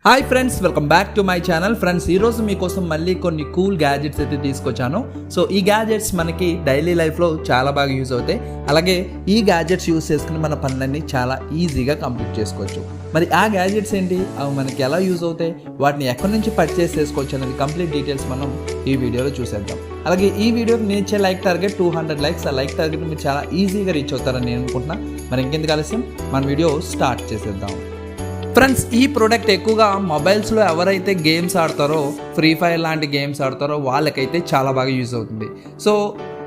Hi friends, welcome back to my channel. Friends, ఈరోజు మీకోసం మళ్ళీ కొన్ని కూల్ గ్యాజెట్స్ అయితే తీసుకొచ్చాను. సో ఈ గ్యాజెట్స్ మనకి డైలీ లైఫ్లో చాలా బాగా యూజ్ అవుతాయి. అలాగే ఈ గ్యాజెట్స్ యూజ్ చేసుకుని మన పనులన్నీ చాలా ఈజీగా కంప్లీట్ చేసుకోవచ్చు. మరి ఆ గ్యాజెట్స్ ఏంటి, అవి మనకి ఎలా యూజ్ అవుతాయి, వాటిని ఎక్కడి నుంచి పర్చేస్ చేసుకోవచ్చు అనేది కంప్లీట్ డీటెయిల్స్ మనం ఈ వీడియోలో చూసేద్దాం. అలాగే ఈ వీడియోకి నేను ఇచ్చే లైక్ టార్గెట్ 200 లైక్స్. ఆ లైక్ టార్గెట్ మీరు చాలా ఈజీగా రీచ్ అవుతారని నేను అనుకుంటున్నా. మరి ఇంకెందుకు ఆలస్యం, మన వీడియో స్టార్ట్ చేసేద్దాం. ఫ్రెండ్స్, ఈ ప్రోడక్ట్ ఎక్కువగా మొబైల్స్లో ఎవరైతే గేమ్స్ ఆడతారో, ఫ్రీ ఫైర్ లాంటి గేమ్స్ ఆడతారో వాళ్ళకైతే చాలా బాగా యూజ్ అవుతుంది. సో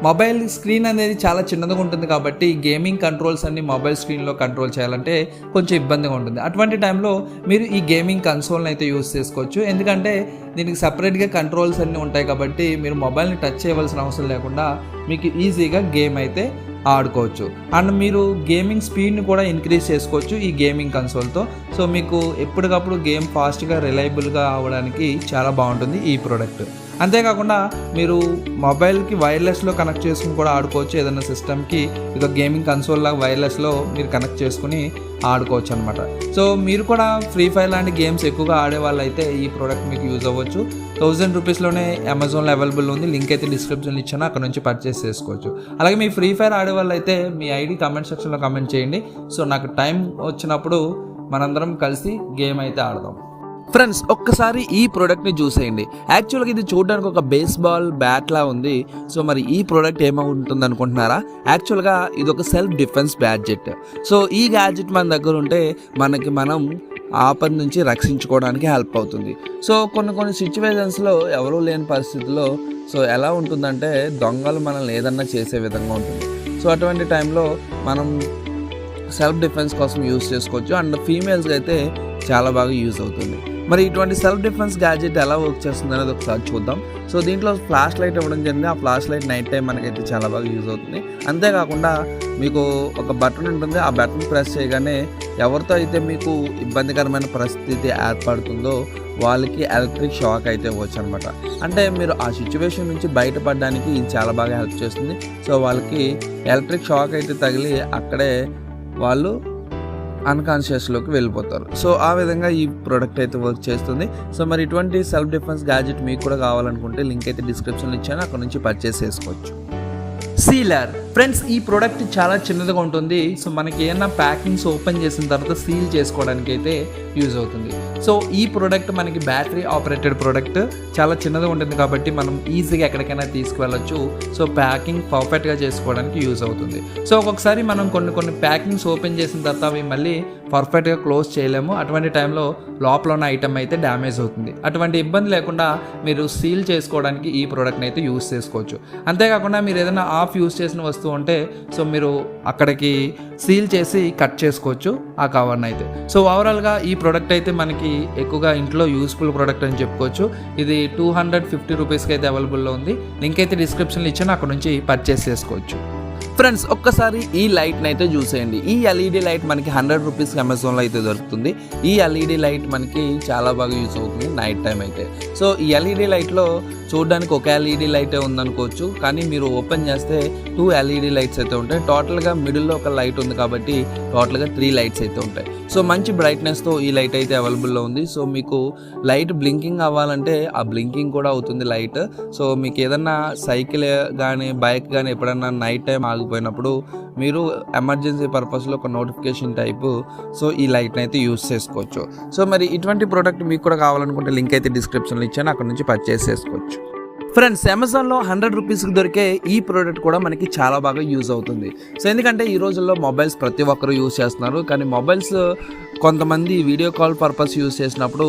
మొబైల్ స్క్రీన్ అనేది చాలా చిన్నదిగా ఉంటుంది కాబట్టి గేమింగ్ కంట్రోల్స్ అన్ని మొబైల్ స్క్రీన్లో కంట్రోల్ చేయాలంటే కొంచెం ఇబ్బందిగా ఉంటుంది. అటువంటి టైంలో మీరు ఈ గేమింగ్ కన్సోల్ని అయితే యూజ్ చేసుకోవచ్చు. ఎందుకంటే దీనికి సపరేట్గా కంట్రోల్స్ అన్నీ ఉంటాయి కాబట్టి మీరు మొబైల్ని టచ్ చేయవలసిన అవసరం లేకుండా మీకు ఈజీగా గేమ్ అయితే ఆడుకోవచ్చు. అండ్ మీరు గేమింగ్ స్పీడ్ని కూడా ఇంక్రీజ్ చేసుకోవచ్చు ఈ గేమింగ్ కన్సోల్తో. సో మీకు ఎప్పటికప్పుడు గేమ్ ఫాస్ట్గా రిలయబుల్గా అవ్వడానికి చాలా బాగుంటుంది ఈ ప్రోడక్ట్. అంతేకాకుండా మీరు మొబైల్కి వైర్లెస్లో కనెక్ట్ చేసుకుని కూడా ఆడుకోవచ్చు. ఏదైనా సిస్టమ్కి ఇదో గేమింగ్ కన్సోల్ లాగా వైర్లెస్లో మీరు కనెక్ట్ చేసుకుని ఆడుకోవచ్చు అనమాట. సో మీరు కూడా ఫ్రీ ఫైర్ లాంటి గేమ్స్ ఎక్కువగా ఆడే వాళ్ళు అయితే ఈ ప్రోడక్ట్ మీకు యూజ్ అవ్వచ్చు. 1000 రూపీస్లోనే అమెజాన్లో అవైలబుల్ ఉంది. లింక్ అయితే డిస్క్రిప్షన్లో ఇచ్చాను, అక్కడ నుంచి పర్చేస్ చేసుకోవచ్చు. అలాగే మీ ఫ్రీ ఫైర్ ఆడే వాళ్ళు అయితే మీ ఐడి కామెంట్ సెక్షన్లో కామెంట్ చేయండి. సో నాకు టైం వచ్చినప్పుడు మనందరం కలిసి గేమ్ అయితే ఆడదాం. ఫ్రెండ్స్, ఒక్కసారి ఈ ప్రోడక్ట్ని చూసేయండి. యాక్చువల్గా ఇది చూడడానికి ఒక బేస్బాల్ బ్యాట్లా ఉంది. సో మరి ఈ ప్రోడక్ట్ ఏమవుతుంది అనుకుంటున్నారా? యాక్చువల్గా ఇది ఒక సెల్ఫ్ డిఫెన్స్ గ్యాడ్జెట్. సో ఈ గ్యాడ్జెట్ మన దగ్గర ఉంటే మనం ఆపద నుంచి రక్షించుకోవడానికి హెల్ప్ అవుతుంది. సో కొన్ని సిచ్యువేషన్స్లో ఎవరూ లేని పరిస్థితుల్లో సో ఎలా ఉంటుందంటే దొంగలు మనల్ని ఏదన్నా చేసే విధంగా ఉంటుంది. సో అటువంటి టైంలో మనం సెల్ఫ్ డిఫెన్స్ కోసం యూజ్ చేసుకోవచ్చు. అండ్ ఫీమేల్స్కి అయితే చాలా బాగా యూజ్ అవుతుంది. మరి ఇటువంటి సెల్ఫ్ డిఫెన్స్ గ్యాడ్జెట్ ఎలా వర్క్ చేస్తుంది అనేది ఒకసారి చూద్దాం. సో దీంట్లో ఫ్లాష్ లైట్ ఇవ్వడం జరిగింది. ఆ ఫ్లాష్ లైట్ నైట్ టైం మనకైతే చాలా బాగా యూజ్ అవుతుంది. అంతేకాకుండా మీకు ఒక బటన్ ఉంటుంది. ఆ బటన్ ప్రెస్ చేయగానే ఎవరితో అయితే మీకు ఇబ్బందికరమైన పరిస్థితి ఏర్పడుతుందో వాళ్ళకి ఎలక్ట్రిక్ షాక్ అయితే ఇవ్వచ్చు అనమాట. అంటే మీరు ఆ సిచ్యువేషన్ నుంచి బయటపడడానికి ఇది చాలా బాగా హెల్ప్ చేస్తుంది. సో వాళ్ళకి ఎలక్ట్రిక్ షాక్ అయితే తగిలి అక్కడే వాళ్ళు అన్కాన్షియస్లోకి వెళ్ళిపోతారు. సో ఆ విధంగా ఈ ప్రోడక్ట్ అయితే వర్క్ చేస్తుంది. సో మరి ఇటువంటి సెల్ఫ్ డిఫెన్స్ గ్యాడ్జెట్ మీకు కూడా కావాలనుకుంటే లింక్ అయితే డిస్క్రిప్షన్లో ఇచ్చాను, అక్కడ నుంచి పర్చేస్ చేసుకోవచ్చు. సీలర్. ఫ్రెండ్స్, ఈ ప్రోడక్ట్ చాలా చిన్నదిగా ఉంటుంది. సో మనకి ఏమన్నా ప్యాకింగ్స్ ఓపెన్ చేసిన తర్వాత సీల్ చేసుకోవడానికి అయితే యూజ్ అవుతుంది. సో ఈ ప్రోడక్ట్ మనకి బ్యాటరీ ఆపరేటెడ్ ప్రోడక్ట్, చాలా చిన్నదిగా ఉంటుంది కాబట్టి మనం ఈజీగా ఎక్కడికైనా తీసుకువెళ్ళచ్చు. సో ప్యాకింగ్ పర్ఫెక్ట్గా చేసుకోవడానికి యూజ్ అవుతుంది. సో ఒక్కొక్కసారి మనం కొన్ని ప్యాకింగ్స్ ఓపెన్ చేసిన తర్వాత అవి మళ్ళీ పర్ఫెక్ట్గా క్లోజ్ చేయలేము. అటువంటి టైంలో లోపల ఉన్న ఐటమ్ అయితే డ్యామేజ్ అవుతుంది. అటువంటి ఇబ్బంది లేకుండా మీరు సీల్ చేసుకోవడానికి ఈ ప్రోడక్ట్ని అయితే యూజ్ చేసుకోవచ్చు. అంతేకాకుండా మీరు ఏదైనా ఆఫ్ యూజ్ చేసిన వస్తువు ఉంటే సో మీరు అక్కడికి సీల్ చేసి కట్ చేసుకోవచ్చు ఆ కవర్ని అయితే. సో ఓవరాల్గా ఈ ప్రోడక్ట్ అయితే మనకి ఎక్కువగా ఇంట్లో యూస్ఫుల్ ప్రోడక్ట్ అని చెప్పుకోవచ్చు. ఇది 250 రూపీస్కి అయితే అవైలబుల్లో ఉంది. లింక్ అయితే డిస్క్రిప్షన్లో ఇచ్చాను, అక్కడ నుంచి పర్చేస్ చేసుకోవచ్చు. ఫ్రెండ్స్, ఒక్కసారి ఈ లైట్ని అయితే చూసేయండి. ఈ ఎల్ఈడి లైట్ మనకి 100 రూపీస్కి అమెజాన్లో అయితే దొరుకుతుంది. ఈ ఎల్ఈడి లైట్ మనకి చాలా బాగా యూజ్ అవుతుంది నైట్ టైం అయితే. సో ఈ ఎల్ఈడి లైట్లో చూడడానికి ఒక ఎల్ఈడి లైటే ఉందనుకోవచ్చు, కానీ మీరు ఓపెన్ చేస్తే 2 ఎల్ఈడి లైట్స్ అయితే ఉంటాయి. టోటల్గా మిడిల్లో ఒక లైట్ ఉంది కాబట్టి టోటల్గా 3 లైట్స్ అయితే ఉంటాయి. సో మంచి బ్రైట్నెస్తో ఈ లైట్ అయితే అవైలబుల్లో ఉంది. సో మీకు లైట్ బ్లింకింగ్ అవ్వాలంటే ఆ బ్లింకింగ్ కూడా అవుతుంది లైట్. సో మీకు ఏదన్నా సైకిల్ కానీ బైక్ కానీ ఎప్పుడన్నా నైట్ టైం ఆగిపోయినప్పుడు మీరు ఎమర్జెన్సీ పర్పస్లో ఒక నోటిఫికేషన్ టైపు సో ఈ లైట్ని అయితే యూజ్ చేసుకోవచ్చు. సో మరి ఇటువంటి ప్రోడక్ట్ మీకు కూడా కావాలనుకుంటే లింక్ అయితే డిస్క్రిప్షన్లో ఇచ్చాను, అక్కడ నుంచి పర్చేస్ చేసుకోవచ్చు. ఫ్రెండ్స్, అమెజాన్లో 100 రూపీస్కి దొరికే ఈ ప్రోడక్ట్ కూడా మనకి చాలా బాగా యూజ్ అవుతుంది. సో ఎందుకంటే ఈ రోజుల్లో మొబైల్స్ ప్రతి ఒక్కరు యూజ్ చేస్తున్నారు. కానీ మొబైల్స్ కొంతమంది వీడియో కాల్ పర్పస్ యూజ్ చేసినప్పుడు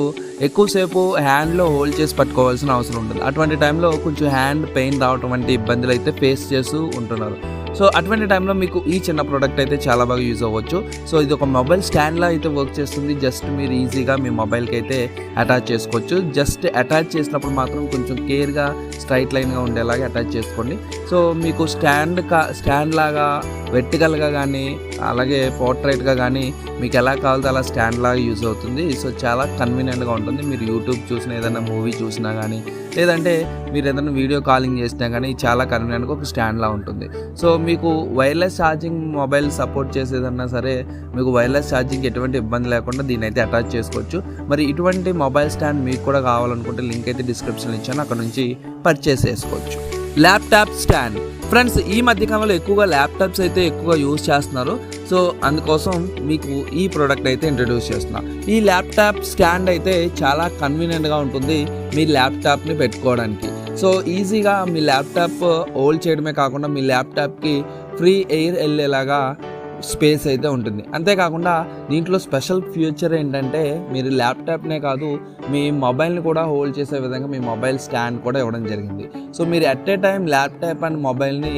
ఎక్కువసేపు హ్యాండ్లో హోల్డ్ చేసి పట్టుకోవాల్సిన అవసరం ఉంటుంది. అటువంటి టైంలో కొంచెం హ్యాండ్ పెయిన్ రావడం వంటి ఇబ్బందులు అయితే ఫేస్ చేస్తూ ఉంటున్నారు. సో అటువంటి టైంలో మీకు ఈ చిన్న ప్రోడక్ట్ అయితే చాలా బాగా యూజ్ అవ్వచ్చు. సో ఇది ఒక మొబైల్ స్టాండ్లా అయితే వర్క్ చేస్తుంది. జస్ట్ మీరు ఈజీగా మీ మొబైల్కి అయితే అటాచ్ చేసుకోవచ్చు. జస్ట్ అటాచ్ చేసినప్పుడు మాత్రం కొంచెం కేర్గా స్ట్రైట్ లైన్గా ఉండేలాగా అటాచ్ చేసుకోండి. సో మీకు స్టాండ్ లాగా వెర్టికల్గా కానీ అలాగే పోర్ట్రైట్గా కానీ మీకు ఎలా కావాలో అలా స్టాండ్ లాగా యూజ్ అవుతుంది. సో చాలా కన్వీనియంట్గా ఉంటుంది. మీరు యూట్యూబ్ చూసినా ఏదైనా మూవీ చూసినా కానీ లేదంటే మీరు ఏదైనా వీడియో కాలింగ్ చేసినా కానీ చాలా కన్వీనియంట్గా ఒక స్టాండ్లా ఉంటుంది. సో మీకు వైర్లెస్ ఛార్జింగ్ మొబైల్ సపోర్ట్ చేసేదన్నా సరే మీకు వైర్లెస్ ఛార్జింగ్ ఎటువంటి ఇబ్బంది లేకుండా దీన్ని అయితే అటాచ్ చేసుకోవచ్చు. మరి ఇటువంటి మొబైల్ స్టాండ్ మీకు కూడా కావాలనుకుంటే లింక్ అయితే డిస్క్రిప్షన్లో ఇచ్చాను, అక్కడ నుంచి పర్చేస్ చేసుకోవచ్చు. ల్యాప్టాప్ స్టాండ్ ఫ్రెండ్స్, ఈ మధ్యకాలంలో ఎక్కువగా ల్యాప్టాప్స్ అయితే ఎక్కువగా యూజ్ చేస్తున్నారు. సో అందుకోసం మీకు ఈ ప్రోడక్ట్ అయితే ఇంట్రడ్యూస్ చేస్తున్నా. ఈ ల్యాప్టాప్ స్టాండ్ అయితే చాలా కన్వీనియంట్గా ఉంటుంది మీ ల్యాప్టాప్ని పెట్టుకోవడానికి. సో ఈజీగా మీ ల్యాప్టాప్ హోల్డ్ చేయడమే కాకుండా మీ ల్యాప్టాప్కి ఫ్రీ ఎయిర్ వెళ్ళేలాగా స్పేస్ అయితే ఉంటుంది. అంతేకాకుండా దీంట్లో స్పెషల్ ఫీచర్ ఏంటంటే మీరు ల్యాప్టాప్నే కాదు మీ మొబైల్ని కూడా హోల్డ్ చేసే విధంగా మీ మొబైల్ స్టాండ్ కూడా ఇవ్వడం జరిగింది. సో మీరు at a time laptop and మొబైల్ని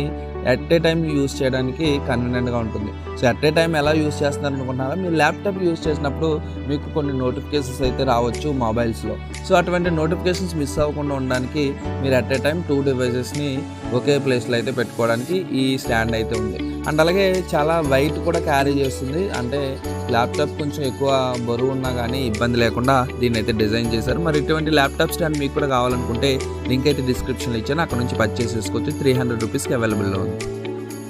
ఎట్ ఏ టైం యూజ్ చేయడానికి కన్వీనియంట్గా ఉంటుంది. సో ఎట్ ఏ టైం ఎలా యూజ్ చేస్తున్నారు అనుకుంటున్నారా, మీరు ల్యాప్టాప్ యూజ్ చేసినప్పుడు మీకు కొన్ని నోటిఫికేషన్స్ అయితే రావచ్చు మొబైల్స్లో. సో అటువంటి నోటిఫికేషన్స్ మిస్ అవ్వకుండా ఉండడానికి మీరు ఎట్ ఏ టైం 2 డివైజెస్ని ఒకే ప్లేస్లో అయితే పెట్టుకోవడానికి ఈ స్టాండ్ అయితే ఉంది. అండ్ అలాగే చాలా వెయిట్ కూడా క్యారీ చేస్తుంది. అంటే ల్యాప్టాప్ కొంచెం ఎక్కువ బరువు ఉన్నా కానీ ఇబ్బంది లేకుండా దీన్ని అయితే డిజైన్ చేశారు. మరి ఇటువంటి ల్యాప్టాప్ స్టాండ్ మీకు కూడా కావాలనుకుంటే లింక్ అయితే డిస్క్రిప్షన్లో ఇచ్చాను, అక్కడ నుంచి పర్చేస్ చేసుకోవచ్చు. 300 రూపీస్కి అవైలబుల్లో ఉంది.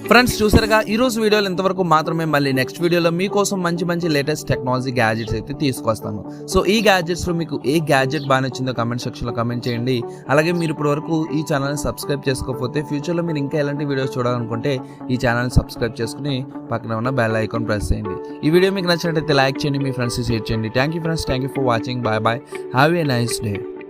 ఫ్రెండ్స్ చూసారుగా ఈరోజు వీడియోలో ఇంతవరకు మాత్రమే. మళ్ళీ నెక్స్ట్ వీడియోలో మీకోసం మంచి లేటెస్ట్ టెక్నాలజీ గ్యాజెట్స్ అయితే తీసుకొస్తాను. సో ఈ గ్యాజెట్స్లో మీకు ఏ గ్యాజెట్ బాగా నచ్చిందో కమెంట్ సెక్షన్లో కమెంట్ చేయండి. అలాగే మీరు ఇప్పటివరకు ఈ ఛానల్ని సబ్స్క్రైబ్ చేసుకోకపోతే ఫ్యూచర్లో మీరు ఇంకా ఎలాంటి వీడియోస్ చూడాలనుకుంటే ఈ ఛానల్ని సబ్స్క్రైబ్ చేసుకుని పక్కన ఉన్న బెల్ ఐకాన్ ప్రెస్ చేయండి. ఈ వీడియో మీకు నచ్చినట్లయితే లైక్ చేయండి, మీ ఫ్రెండ్స్కి షేర్ చేయండి. Thank you friends, thank you for watching. Bye have a nice day.